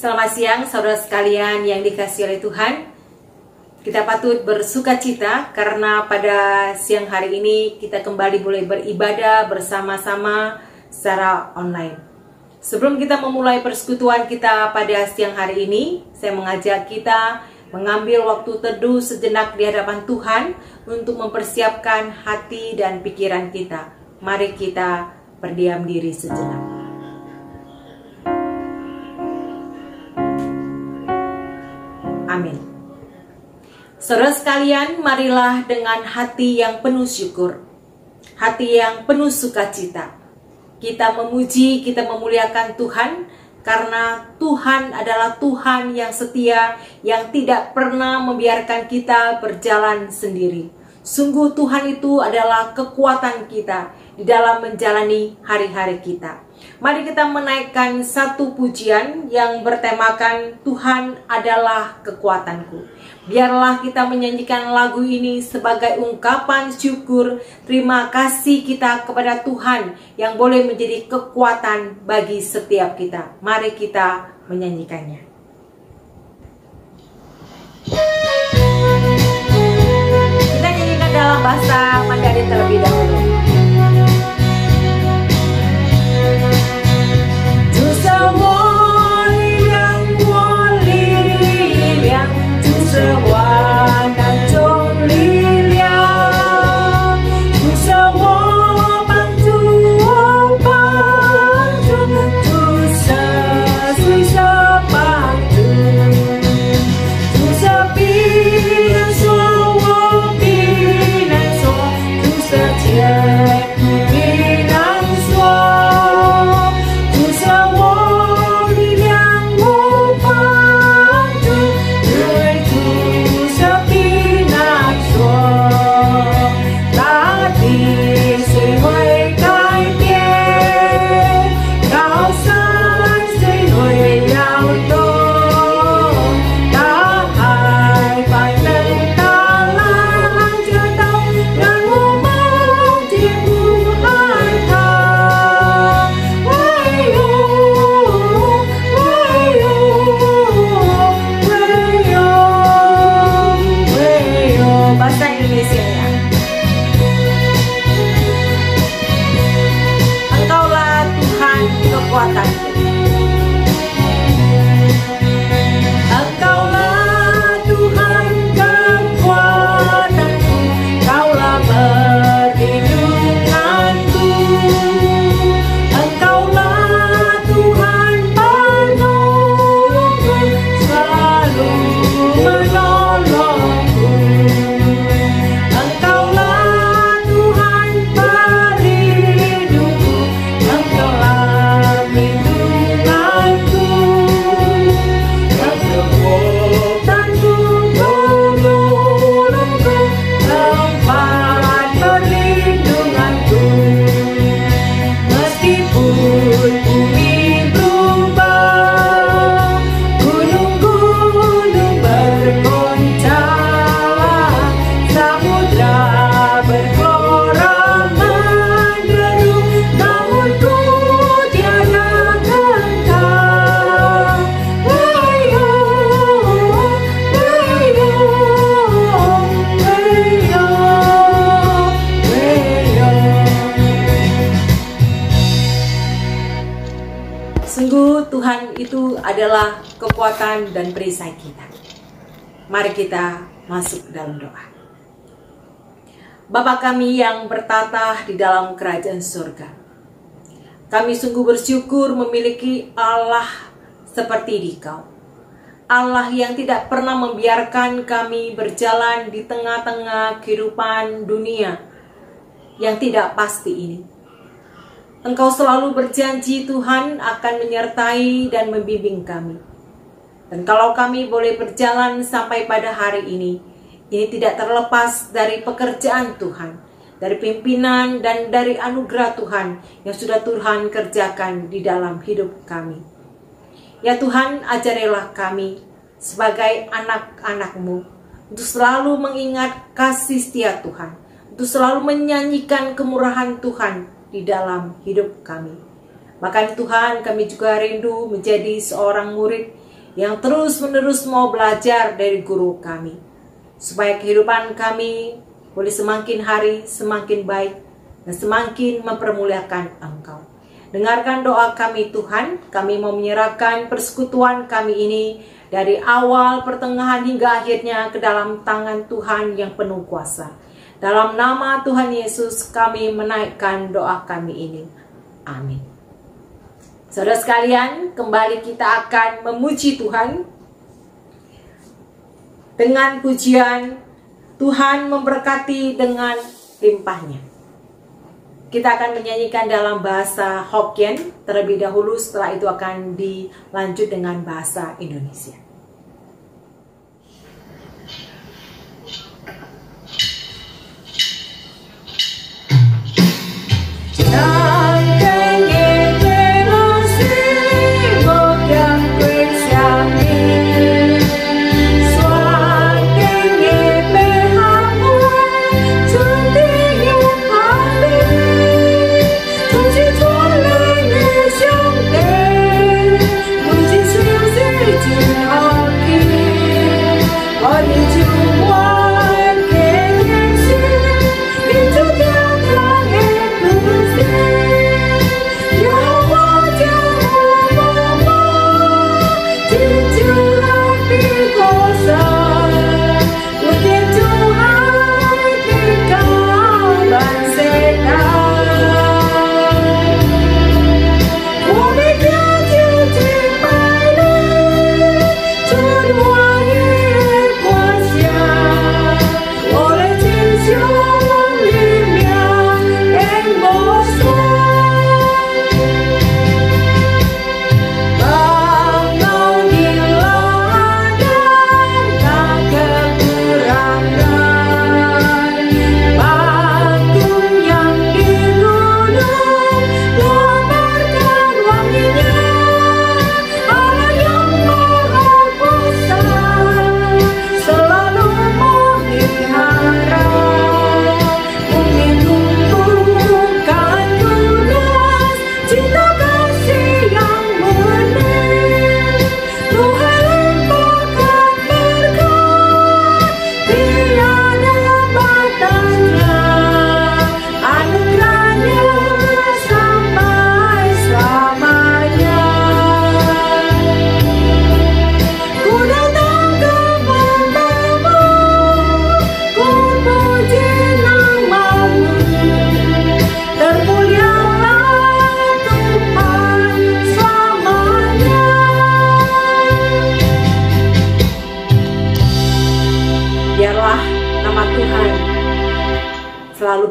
Selamat siang saudara sekalian yang dikasihi oleh Tuhan. Kita patut bersuka cita karena pada siang hari ini kita kembali boleh beribadah bersama-sama secara online. Sebelum kita memulai persekutuan kita pada siang hari ini, saya mengajak kita mengambil waktu teduh sejenak di hadapan Tuhan untuk mempersiapkan hati dan pikiran kita. Mari kita berdiam diri sejenak. Amin. Saudara sekalian, marilah dengan hati yang penuh syukur, hati yang penuh sukacita, kita memuji, kita memuliakan Tuhan, karena Tuhan adalah Tuhan yang setia, yang tidak pernah membiarkan kita berjalan sendiri. Sungguh Tuhan itu adalah kekuatan kita di dalam menjalani hari-hari kita. Mari kita menaikkan satu pujian yang bertemakan Tuhan adalah kekuatanku. Biarlah kita menyanyikan lagu ini sebagai ungkapan syukur, terima kasih kita kepada Tuhan yang boleh menjadi kekuatan bagi setiap kita. Mari kita menyanyikannya. Kita nyanyikan dalam bahasa Mandarin terlebih dahulu. Adalah kekuatan dan perisai kita. Mari kita masuk dalam doa. Bapa kami yang bertata di dalam kerajaan surga, kami sungguh bersyukur memiliki Allah seperti Dikau, Allah yang tidak pernah membiarkan kami berjalan di tengah-tengah kehidupan dunia yang tidak pasti ini. Engkau selalu berjanji Tuhan akan menyertai dan membimbing kami. Dan kalau kami boleh berjalan sampai pada hari ini tidak terlepas dari pekerjaan Tuhan, dari pimpinan dan dari anugerah Tuhan yang sudah Tuhan kerjakan di dalam hidup kami. Ya Tuhan, ajarilah kami sebagai anak-anak-Mu untuk selalu mengingat kasih setia Tuhan, untuk selalu menyanyikan kemurahan Tuhan di dalam hidup kami. Bahkan Tuhan, kami juga rindu menjadi seorang murid yang terus-menerus mau belajar dari guru kami, supaya kehidupan kami boleh semakin hari semakin baik dan semakin mempermuliakan Engkau. Dengarkan doa kami Tuhan, kami mau menyerahkan persekutuan kami ini dari awal, pertengahan hingga akhirnya ke dalam tangan Tuhan yang penuh kuasa. Dalam nama Tuhan Yesus kami menaikkan doa kami ini. Amin. Saudara sekalian, kembali kita akan memuji Tuhan dengan pujian Tuhan memberkati dengan limpahnya. Kita akan menyanyikan dalam bahasa Hokkien terlebih dahulu, setelah itu akan dilanjut dengan bahasa Indonesia.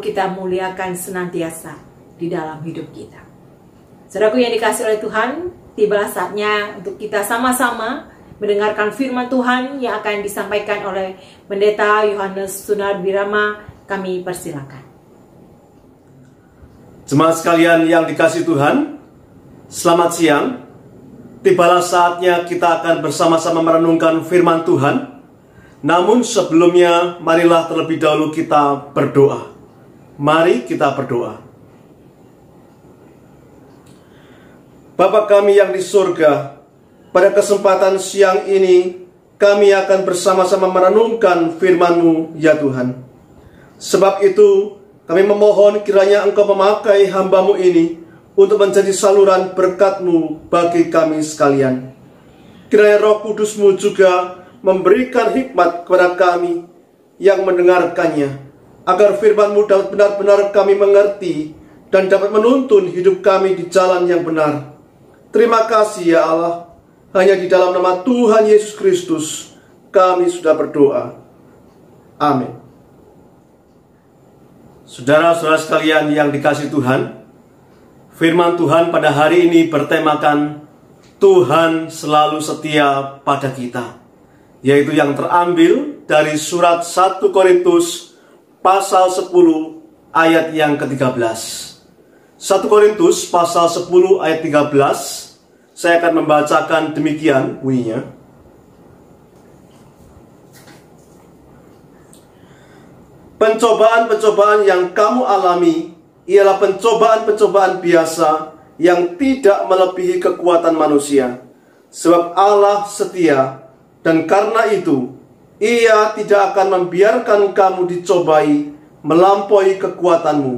Kita muliakan senantiasa di dalam hidup kita. Saudaraku yang dikasih oleh Tuhan, tibalah saatnya untuk kita sama-sama mendengarkan firman Tuhan yang akan disampaikan oleh Pendeta Yohanes Sunarbirama. Kami persilakan. Jemaat sekalian yang dikasih Tuhan, selamat siang. Tibalah saatnya kita akan bersama-sama merenungkan firman Tuhan. Namun sebelumnya, marilah terlebih dahulu kita berdoa. Mari kita berdoa. Bapa kami yang di surga, pada kesempatan siang ini kami akan bersama-sama merenungkan firman-Mu ya Tuhan. Sebab itu kami memohon kiranya Engkau memakai hamba-Mu ini untuk menjadi saluran berkat-Mu bagi kami sekalian. Kiranya Roh Kudus-Mu juga memberikan hikmat kepada kami yang mendengarkannya, agar firman-Mu dapat benar-benar kami mengerti dan dapat menuntun hidup kami di jalan yang benar. Terima kasih ya Allah. Hanya di dalam nama Tuhan Yesus Kristus kami sudah berdoa. Amin. Saudara-saudara sekalian yang dikasih Tuhan, firman Tuhan pada hari ini bertemakan Tuhan selalu setia pada kita, yaitu yang terambil dari surat 1 Korintus pasal 10 ayat yang ke-13. 1 Korintus pasal 10 ayat 13. Saya akan membacakan demikian bunyinya. Pencobaan-pencobaan yang kamu alami ialah pencobaan-pencobaan biasa yang tidak melebihi kekuatan manusia. Sebab Allah setia, dan karena itu Ia tidak akan membiarkan kamu dicobai melampaui kekuatanmu.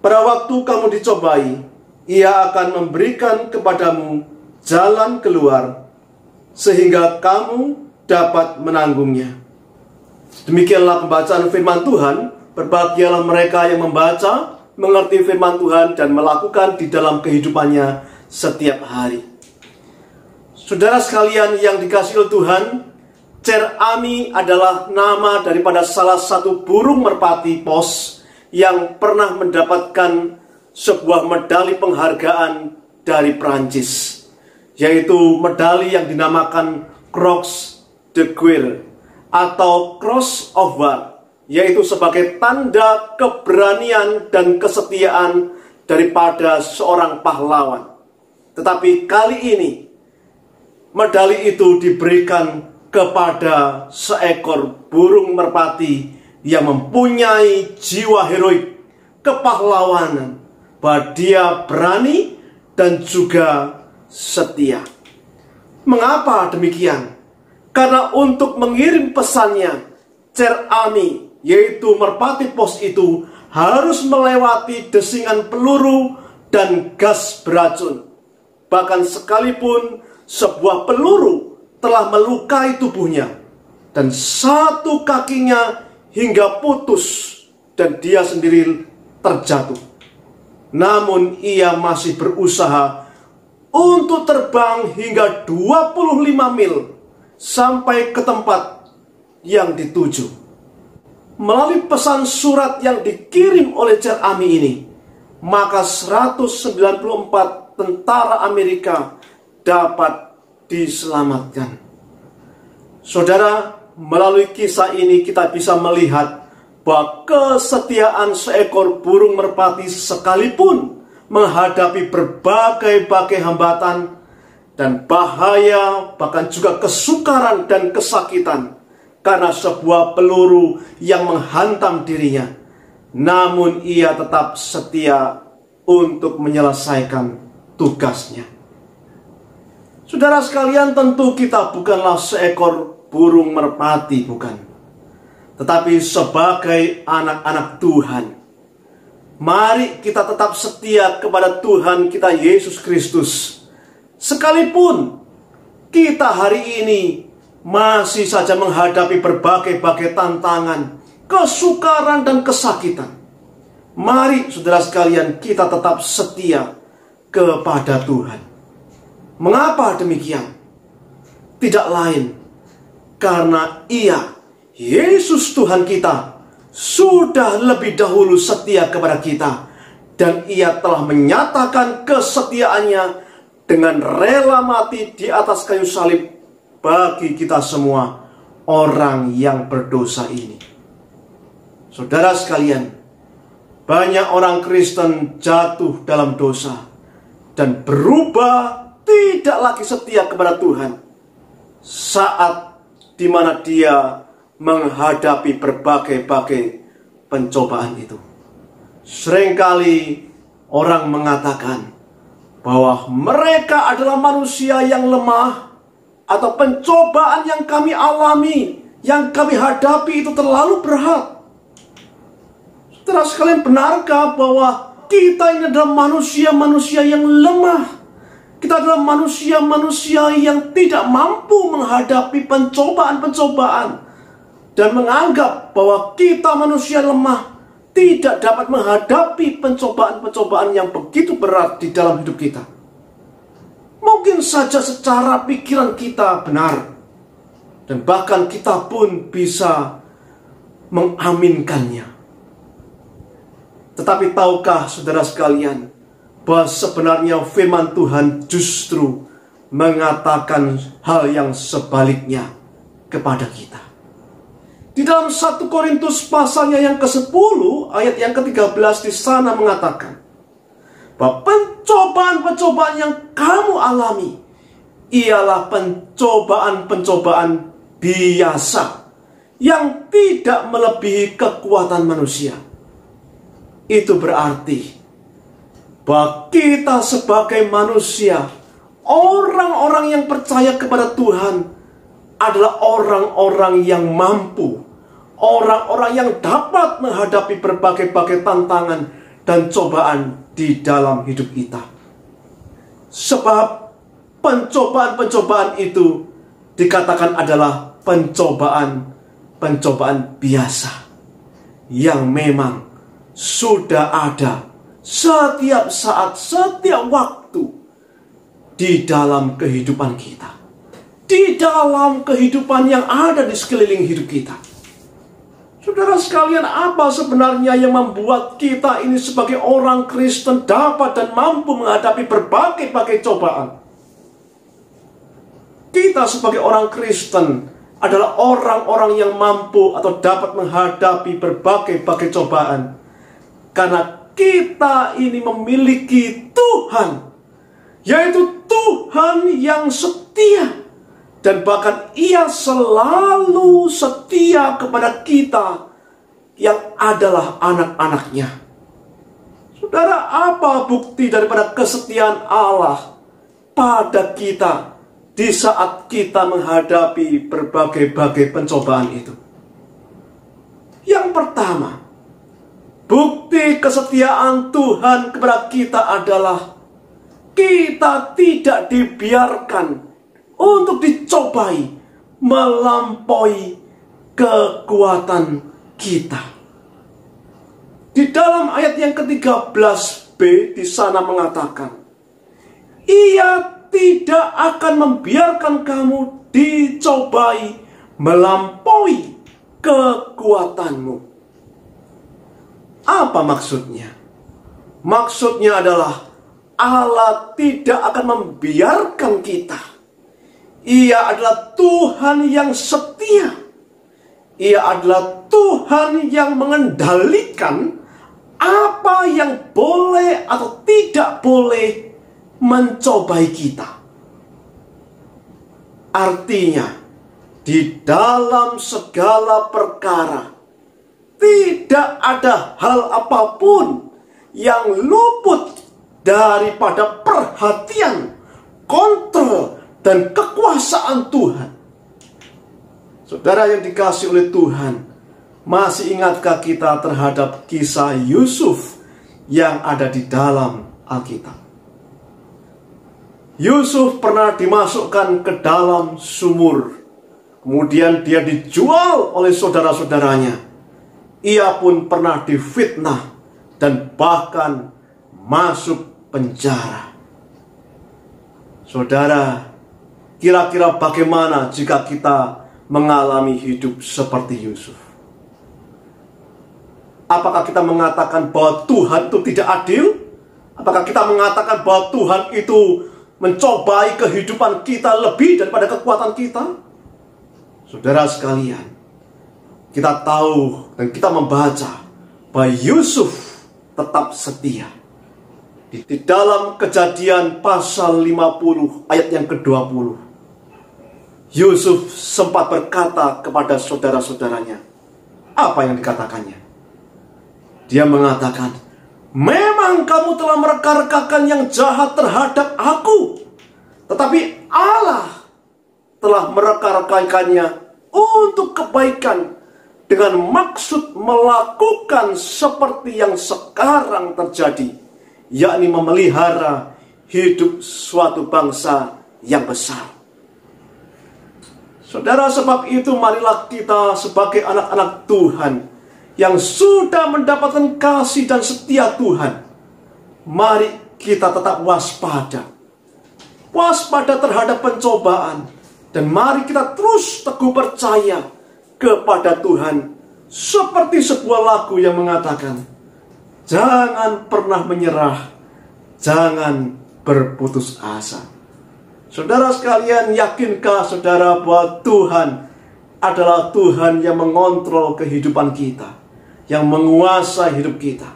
Pada waktu kamu dicobai, Ia akan memberikan kepadamu jalan keluar, sehingga kamu dapat menanggungnya. Demikianlah pembacaan firman Tuhan. Berbahagialah mereka yang membaca, mengerti firman Tuhan, dan melakukan di dalam kehidupannya setiap hari. Saudara sekalian yang dikasihi oleh Tuhan, Cer Ami adalah nama daripada salah satu burung merpati pos yang pernah mendapatkan sebuah medali penghargaan dari Prancis, yaitu medali yang dinamakan Croix de Guerre atau Cross of War, yaitu sebagai tanda keberanian dan kesetiaan daripada seorang pahlawan. Tetapi kali ini medali itu diberikan kepada seekor burung merpati yang mempunyai jiwa heroik, kepahlawanan, bahwa dia berani dan juga setia. Mengapa demikian? Karena untuk mengirim pesannya, Cer Ami, yaitu merpati pos itu, harus melewati desingan peluru dan gas beracun. Bahkan sekalipun sebuah peluru telah melukai tubuhnya dan satu kakinya hingga putus dan dia sendiri terjatuh, namun ia masih berusaha untuk terbang hingga 25 mil sampai ke tempat yang dituju. Melalui pesan surat yang dikirim oleh Cer Ami ini, maka 194 tentara Amerika dapat diselamatkan. Saudara, melalui kisah ini kita bisa melihat bahwa kesetiaan seekor burung merpati sekalipun menghadapi berbagai hambatan dan bahaya, bahkan juga kesukaran dan kesakitan karena sebuah peluru yang menghantam dirinya, namun ia tetap setia untuk menyelesaikan tugasnya. Saudara sekalian, tentu kita bukanlah seekor burung merpati, bukan. Tetapi sebagai anak-anak Tuhan, mari kita tetap setia kepada Tuhan kita Yesus Kristus. Sekalipun kita hari ini masih saja menghadapi berbagai tantangan, kesukaran dan kesakitan, mari saudara sekalian kita tetap setia kepada Tuhan. Mengapa demikian? Tidak lain karena Ia, Yesus Tuhan kita, sudah lebih dahulu setia kepada kita, dan Ia telah menyatakan kesetiaannya dengan rela mati di atas kayu salib bagi kita semua orang yang berdosa ini. Saudara sekalian, banyak orang Kristen jatuh dalam dosa dan berubah tidak lagi setia kepada Tuhan saat dimana dia menghadapi berbagai pencobaan itu. Seringkali orang mengatakan bahwa mereka adalah manusia yang lemah, atau pencobaan yang kami alami, yang kami hadapi itu terlalu berat. Saudara sekalian, benarkah bahwa kita ini adalah manusia-manusia yang lemah? Kita adalah manusia-manusia yang tidak mampu menghadapi pencobaan-pencobaan dan menganggap bahwa kita manusia lemah tidak dapat menghadapi pencobaan-pencobaan yang begitu berat di dalam hidup kita. Mungkin saja secara pikiran kita benar, dan bahkan kita pun bisa mengaminkannya. Tetapi tahukah saudara sekalian bahwa sebenarnya firman Tuhan justru mengatakan hal yang sebaliknya kepada kita. Di dalam 1 Korintus pasalnya yang ke-10 ayat yang ke-13 di sana mengatakan bahwa pencobaan-pencobaan yang kamu alami ialah pencobaan-pencobaan biasa yang tidak melebihi kekuatan manusia. Itu berarti bahwa kita sebagai manusia, orang-orang yang percaya kepada Tuhan adalah orang-orang yang mampu, orang-orang yang dapat menghadapi berbagai-bagai tantangan dan cobaan di dalam hidup kita. Sebab pencobaan-pencobaan itu dikatakan adalah pencobaan biasa yang memang sudah ada setiap saat, setiap waktu di dalam kehidupan kita, di dalam kehidupan yang ada di sekeliling hidup kita. Saudara sekalian, apa sebenarnya yang membuat kita ini sebagai orang Kristen dapat dan mampu menghadapi berbagai-bagai cobaan? Kita sebagai orang Kristen adalah orang-orang yang mampu atau dapat menghadapi berbagai-bagai cobaan karena kita ini memiliki Tuhan, yaitu Tuhan yang setia. Dan bahkan Ia selalu setia kepada kita yang adalah anak-anaknya. Saudara, apa bukti daripada kesetiaan Allah pada kita di saat kita menghadapi berbagai-bagai pencobaan itu? Yang pertama, bukti kesetiaan Tuhan kepada kita adalah kita tidak dibiarkan untuk dicobai melampaui kekuatan kita. Di dalam ayat yang ke-13b di sana mengatakan, Ia tidak akan membiarkan kamu dicobai melampaui kekuatanmu. Apa maksudnya? Maksudnya adalah Allah tidak akan membiarkan kita. Ia adalah Tuhan yang setia. Ia adalah Tuhan yang mengendalikan apa yang boleh atau tidak boleh mencobai kita. Artinya, di dalam segala perkara, tidak ada hal apapun yang luput daripada perhatian, kontrol, dan kekuasaan Tuhan. Saudara yang dikasihi oleh Tuhan, masih ingatkah kita terhadap kisah Yusuf yang ada di dalam Alkitab? Yusuf pernah dimasukkan ke dalam sumur. Kemudian dia dijual oleh saudara-saudaranya. Ia pun pernah difitnah dan bahkan masuk penjara. Saudara, kira-kira bagaimana jika kita mengalami hidup seperti Yusuf? Apakah kita mengatakan bahwa Tuhan itu tidak adil? Apakah kita mengatakan bahwa Tuhan itu mencobai kehidupan kita lebih daripada kekuatan kita? Saudara sekalian, kita tahu dan kita membaca bahwa Yusuf tetap setia. Di dalam Kejadian pasal 50 ayat yang ke-20, Yusuf sempat berkata kepada saudara-saudaranya. Apa yang dikatakannya? Dia mengatakan, memang kamu telah mereka-rekakan yang jahat terhadap aku, tetapi Allah telah mereka-rekakannya untuk kebaikan dengan maksud melakukan seperti yang sekarang terjadi, yakni memelihara hidup suatu bangsa yang besar. Saudara, sebab itu marilah kita sebagai anak-anak Tuhan yang sudah mendapatkan kasih dan setia Tuhan, mari kita tetap waspada. Waspada terhadap pencobaan. Dan mari kita terus teguh percaya kepada Tuhan. Seperti sebuah lagu yang mengatakan, jangan pernah menyerah, jangan berputus asa. Saudara sekalian, yakinkah saudara bahwa Tuhan adalah Tuhan yang mengontrol kehidupan kita, yang menguasai hidup kita?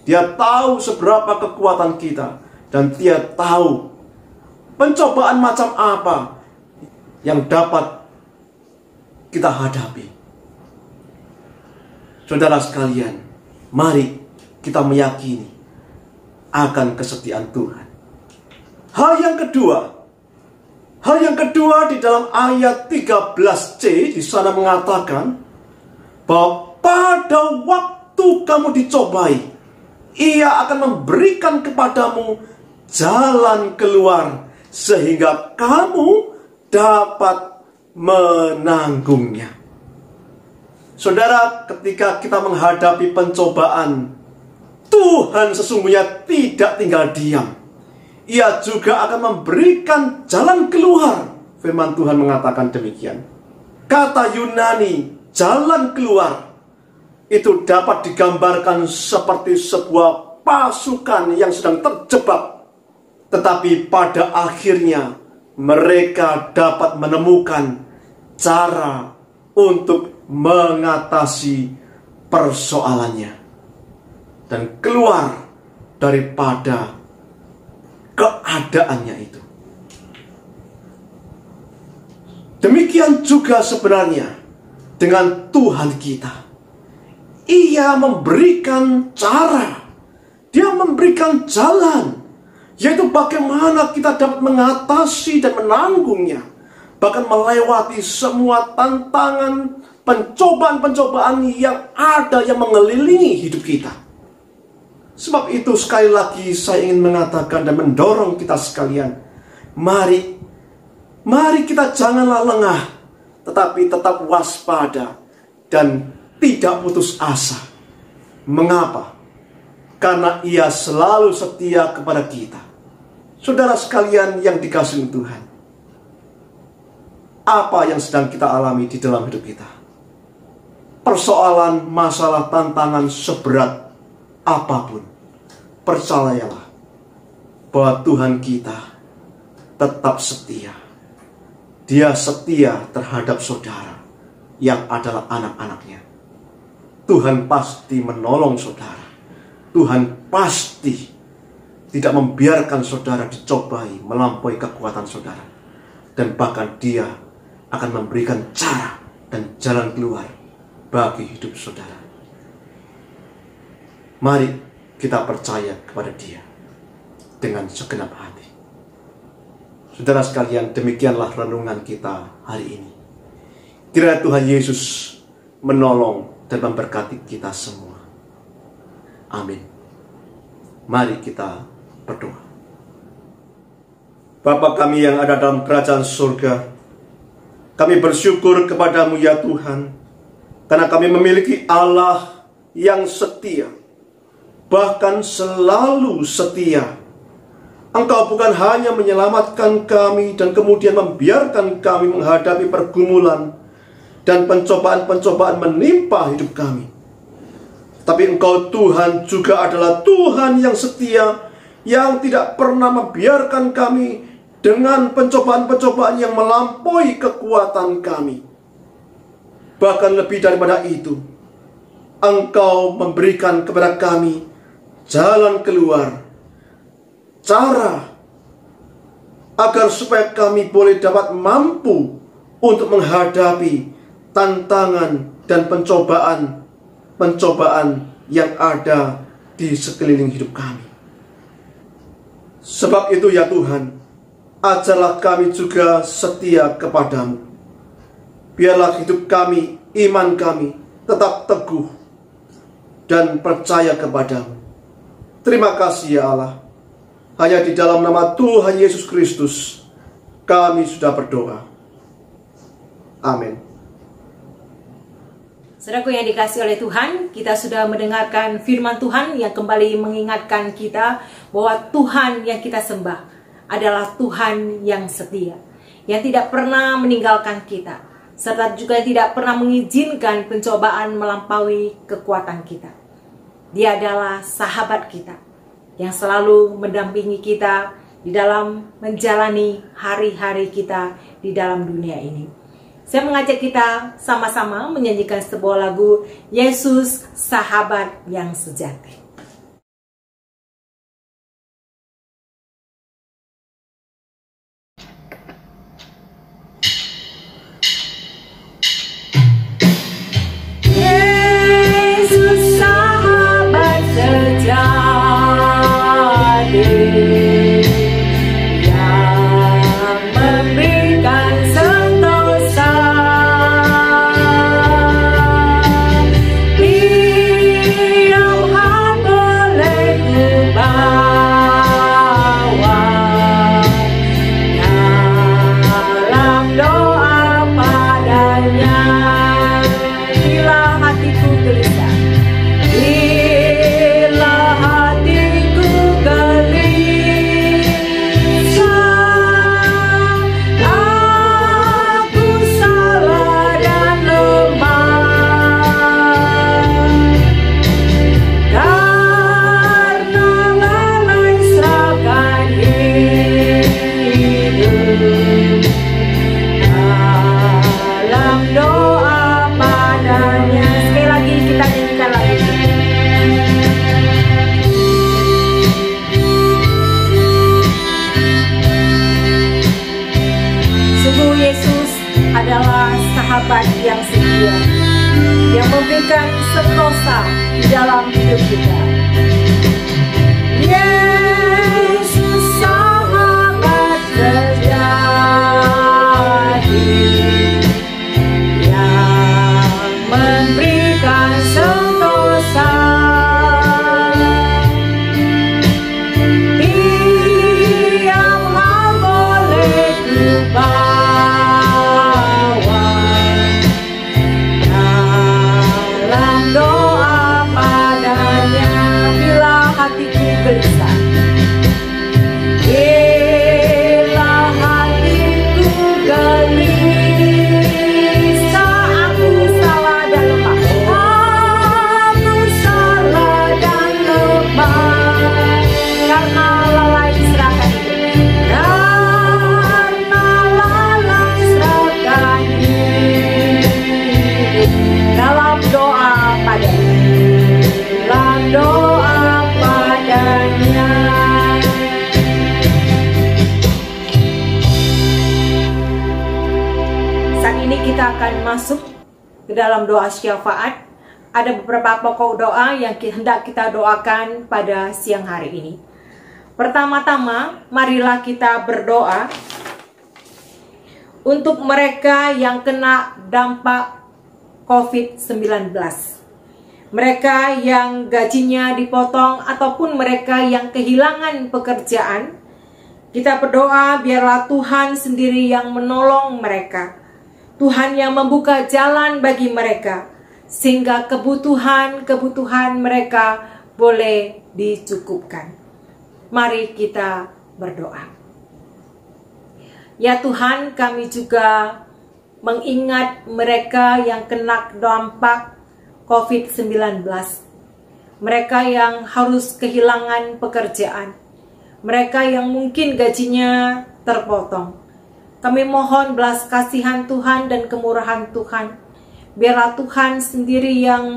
Dia tahu seberapa kekuatan kita, dan Dia tahu pencobaan macam apa yang dapat kita hadapi. Saudara sekalian, mari kita meyakini akan kesetiaan Tuhan. Hal yang kedua Hal yang kedua, di dalam ayat 13c di sana mengatakan bahwa pada waktu kamu dicobai, Ia akan memberikan kepadamu jalan keluar sehingga kamu dapat menanggungnya. Saudara, ketika kita menghadapi pencobaan, Tuhan sesungguhnya tidak tinggal diam. Ia juga akan memberikan jalan keluar. Firman Tuhan mengatakan demikian. Kata Yunani, jalan keluar, itu dapat digambarkan seperti sebuah pasukan yang sedang terjebak. Tetapi pada akhirnya mereka dapat menemukan cara untuk mengatasi persoalannya dan keluar daripada keadaannya itu. Demikian juga sebenarnya dengan Tuhan kita. Ia memberikan cara, Dia memberikan jalan, yaitu bagaimana kita dapat mengatasi dan menanggungnya, bahkan melewati semua tantangan, pencobaan-pencobaan yang ada yang mengelilingi hidup kita. Sebab itu sekali lagi saya ingin mengatakan dan mendorong kita sekalian, mari kita janganlah lengah, tetapi tetap waspada dan tidak putus asa. Mengapa? Karena Ia selalu setia kepada kita. Saudara sekalian yang dikasihi Tuhan, apa yang sedang kita alami di dalam hidup kita? Persoalan, masalah, tantangan seberat apapun, percayalah bahwa Tuhan kita tetap setia. Dia setia terhadap saudara yang adalah anak-anaknya. Tuhan pasti menolong saudara. Tuhan pasti tidak membiarkan saudara dicobai melampaui kekuatan saudara. Dan bahkan Dia akan memberikan cara dan jalan keluar bagi hidup saudara. Mari kita percaya kepada Dia dengan segenap hati. Saudara sekalian, demikianlah renungan kita hari ini. Kiranya Tuhan Yesus menolong dan memberkati kita semua. Amin. Mari kita berdoa. Bapa kami yang ada dalam kerajaan surga, kami bersyukur kepadamu ya Tuhan, karena kami memiliki Allah yang setia, bahkan selalu setia. Engkau bukan hanya menyelamatkan kami dan kemudian membiarkan kami menghadapi pergumulan dan pencobaan-pencobaan menimpa hidup kami, tapi Engkau Tuhan juga adalah Tuhan yang setia, yang tidak pernah membiarkan kami dengan pencobaan-pencobaan yang melampaui kekuatan kami. Bahkan lebih daripada itu, Engkau memberikan kepada kami jalan keluar, cara agar supaya kami boleh dapat mampu untuk menghadapi tantangan dan pencobaan yang ada di sekeliling hidup kami. Sebab itu ya Tuhan, ajarlah kami juga setia kepadamu. Biarlah hidup kami, iman kami tetap teguh dan percaya kepadamu. Terima kasih ya Allah. Hanya di dalam nama Tuhan Yesus Kristus kami sudah berdoa. Amin. Saudaraku yang dikasihi oleh Tuhan, kita sudah mendengarkan firman Tuhan yang kembali mengingatkan kita bahwa Tuhan yang kita sembah adalah Tuhan yang setia, yang tidak pernah meninggalkan kita, serta juga tidak pernah mengizinkan pencobaan melampaui kekuatan kita. Dia adalah sahabat kita yang selalu mendampingi kita di dalam menjalani hari-hari kita di dalam dunia ini. Saya mengajak kita sama-sama menyanyikan sebuah lagu Yesus Sahabat yang Sejati. Yesus sahabat sejati yang memberi sahabat yang setia, yang memberikan sentosa di dalam hidup kita. Yesus sahabat sejati yang memberikan sentosa, tiap hal boleh ku bawa dalam doa padanya bila hatiku gelisah. Bila hatiku gelisah, aku salah dan lemah. Aku salah dan lemah, karena lalai serahkan hidup. Karena lalai serahkan hidup dalam doa padanya, dalam doa padanya. Saat ini kita akan masuk ke dalam doa syafaat. Ada beberapa pokok doa yang hendak kita doakan pada siang hari ini. Pertama-tama, marilah kita berdoa untuk mereka yang kena dampak COVID-19. Mereka yang gajinya dipotong ataupun mereka yang kehilangan pekerjaan. Kita berdoa biarlah Tuhan sendiri yang menolong mereka. Tuhan yang membuka jalan bagi mereka, sehingga kebutuhan mereka boleh dicukupkan. Mari kita berdoa. Ya Tuhan, kami juga mengingat mereka yang kena dampak COVID-19. Mereka yang harus kehilangan pekerjaan. Mereka yang mungkin gajinya terpotong. Kami mohon belas kasihan Tuhan dan kemurahan Tuhan. Biarlah Tuhan sendiri yang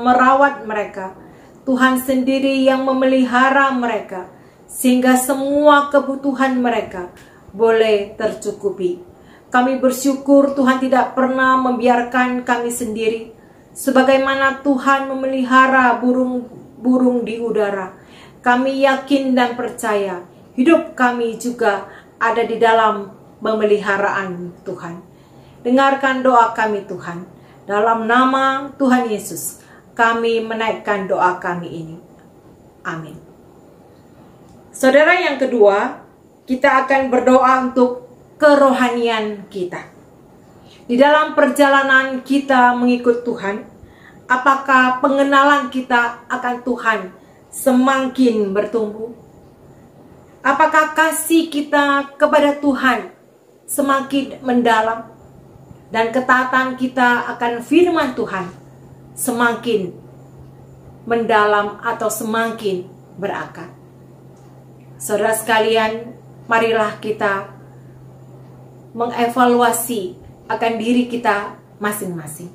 merawat mereka. Tuhan sendiri yang memelihara mereka, sehingga semua kebutuhan mereka boleh tercukupi. Kami bersyukur Tuhan tidak pernah membiarkan kami sendiri. Sebagaimana Tuhan memelihara burung-burung di udara, kami yakin dan percaya hidup kami juga ada di dalam pemeliharaan Tuhan. Dengarkan doa kami Tuhan. Dalam nama Tuhan Yesus, kami menaikkan doa kami ini. Amin. Saudara, yang kedua, kita akan berdoa untuk kerohanian kita. Di dalam perjalanan kita mengikut Tuhan, apakah pengenalan kita akan Tuhan semakin bertumbuh? Apakah kasih kita kepada Tuhan semakin mendalam? Dan ketaatan kita akan firman Tuhan semakin mendalam atau semakin berakar? Saudara sekalian, marilah kita mengevaluasi akan diri kita masing-masing.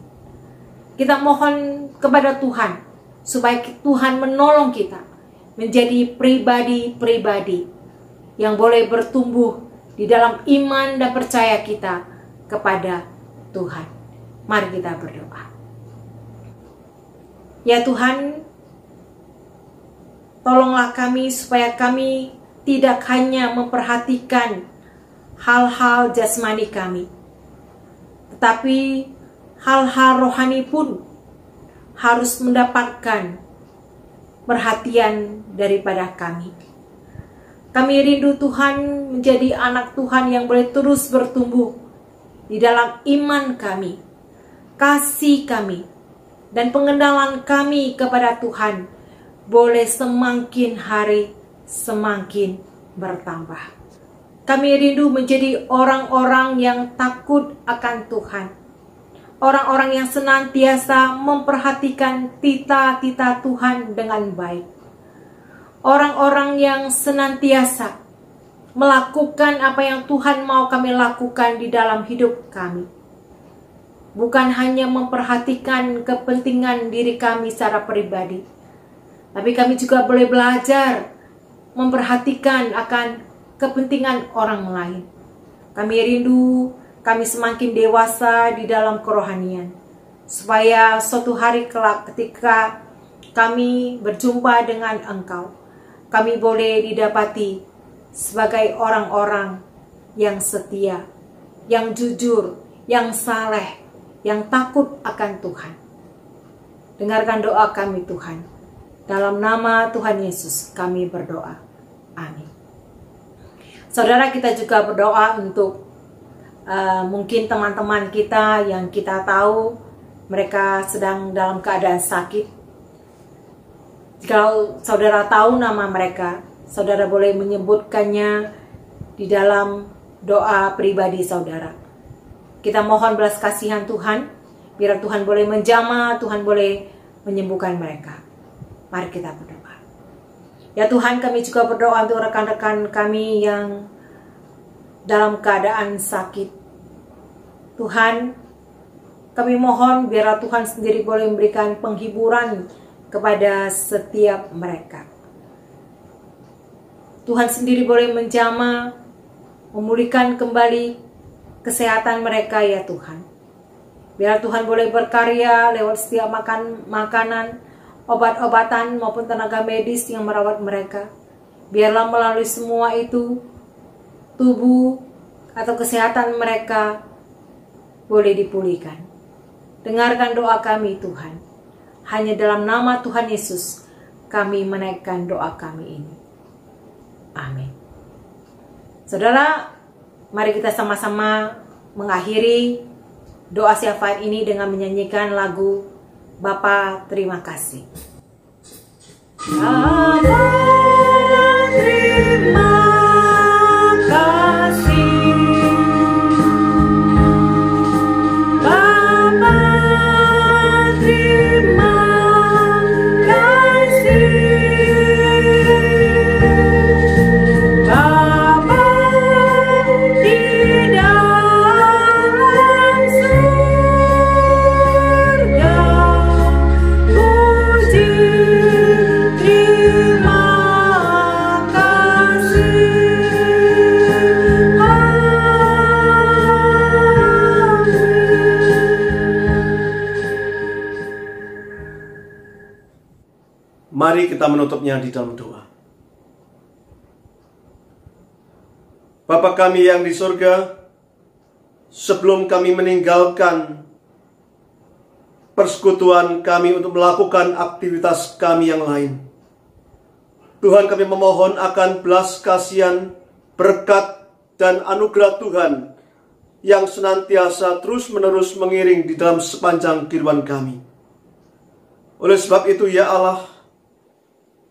Kita mohon kepada Tuhan supaya Tuhan menolong kita menjadi pribadi-pribadi yang boleh bertumbuh di dalam iman dan percaya kita kepada Tuhan. Mari kita berdoa. Ya Tuhan, tolonglah kami supaya kami tidak hanya memperhatikan hal-hal jasmani kami, tetapi hal-hal rohani pun harus mendapatkan perhatian daripada kami. Kami rindu Tuhan menjadi anak Tuhan yang boleh terus bertumbuh di dalam iman kami, kasih kami, dan pengenalan kami kepada Tuhan boleh semakin hari semakin bertambah. Kami rindu menjadi orang-orang yang takut akan Tuhan. Orang-orang yang senantiasa memperhatikan tita-tita Tuhan dengan baik. Orang-orang yang senantiasa melakukan apa yang Tuhan mau kami lakukan di dalam hidup kami. Bukan hanya memperhatikan kepentingan diri kami secara pribadi, tapi kami juga boleh belajar memperhatikan akan kepentingan orang lain. Kami rindu kami semakin dewasa di dalam kerohanian, supaya suatu hari kelak ketika kami berjumpa dengan Engkau, kami boleh didapati sebagai orang-orang yang setia, yang jujur, yang saleh, yang takut akan Tuhan. Dengarkan doa kami Tuhan. Dalam nama Tuhan Yesus kami berdoa. Amin. Saudara, kita juga berdoa untuk mungkin teman-teman kita yang kita tahu mereka sedang dalam keadaan sakit. Kalau saudara tahu nama mereka, saudara boleh menyebutkannya di dalam doa pribadi saudara. Kita mohon belas kasihan Tuhan, biar Tuhan boleh menjamah, Tuhan boleh menyembuhkan mereka. Mari kita berdoa. Ya Tuhan, kami juga berdoa untuk rekan-rekan kami yang dalam keadaan sakit. Tuhan, kami mohon biarlah Tuhan sendiri boleh memberikan penghiburan kepada setiap mereka. Tuhan sendiri boleh menjamah, memulihkan kembali kesehatan mereka ya Tuhan. Biar Tuhan boleh berkarya lewat setiap makanan, obat-obatan maupun tenaga medis yang merawat mereka. Biarlah melalui semua itu tubuh atau kesehatan mereka boleh dipulihkan. Dengarkan doa kami Tuhan. Hanya dalam nama Tuhan Yesus kami menaikkan doa kami ini. Amin. Saudara, mari kita sama-sama mengakhiri doa syafaat ini dengan menyanyikan lagu Bapa Terima Kasih. Bapa terima kasih, Bapa terima kasih, Bapa di dalam surga, puji terima kasih. Mari kita menutupnya di dalam doa. Bapa kami yang di surga, sebelum kami meninggalkan persekutuan kami untuk melakukan aktivitas kami yang lain, Tuhan, kami memohon akan belas kasihan, berkat, dan anugerah Tuhan yang senantiasa terus-menerus mengiring di dalam sepanjang kehidupan kami. Oleh sebab itu, ya Allah,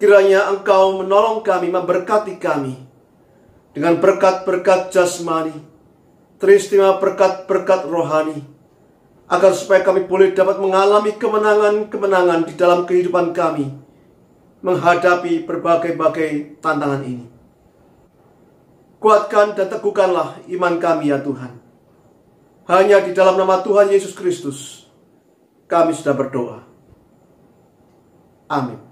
kiranya Engkau menolong kami, memberkati kami dengan berkat-berkat jasmani, teristimewa berkat-berkat rohani, agar supaya kami boleh dapat mengalami kemenangan-kemenangan di dalam kehidupan kami, menghadapi berbagai-bagai tantangan ini. Kuatkan dan teguhkanlah iman kami ya Tuhan. Hanya di dalam nama Tuhan Yesus Kristus kami sudah berdoa. Amin.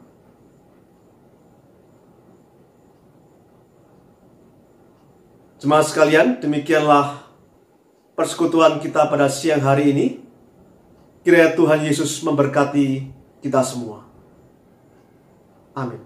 Jemaat sekalian, demikianlah persekutuan kita pada siang hari ini. Kiranya Tuhan Yesus memberkati kita semua. Amin.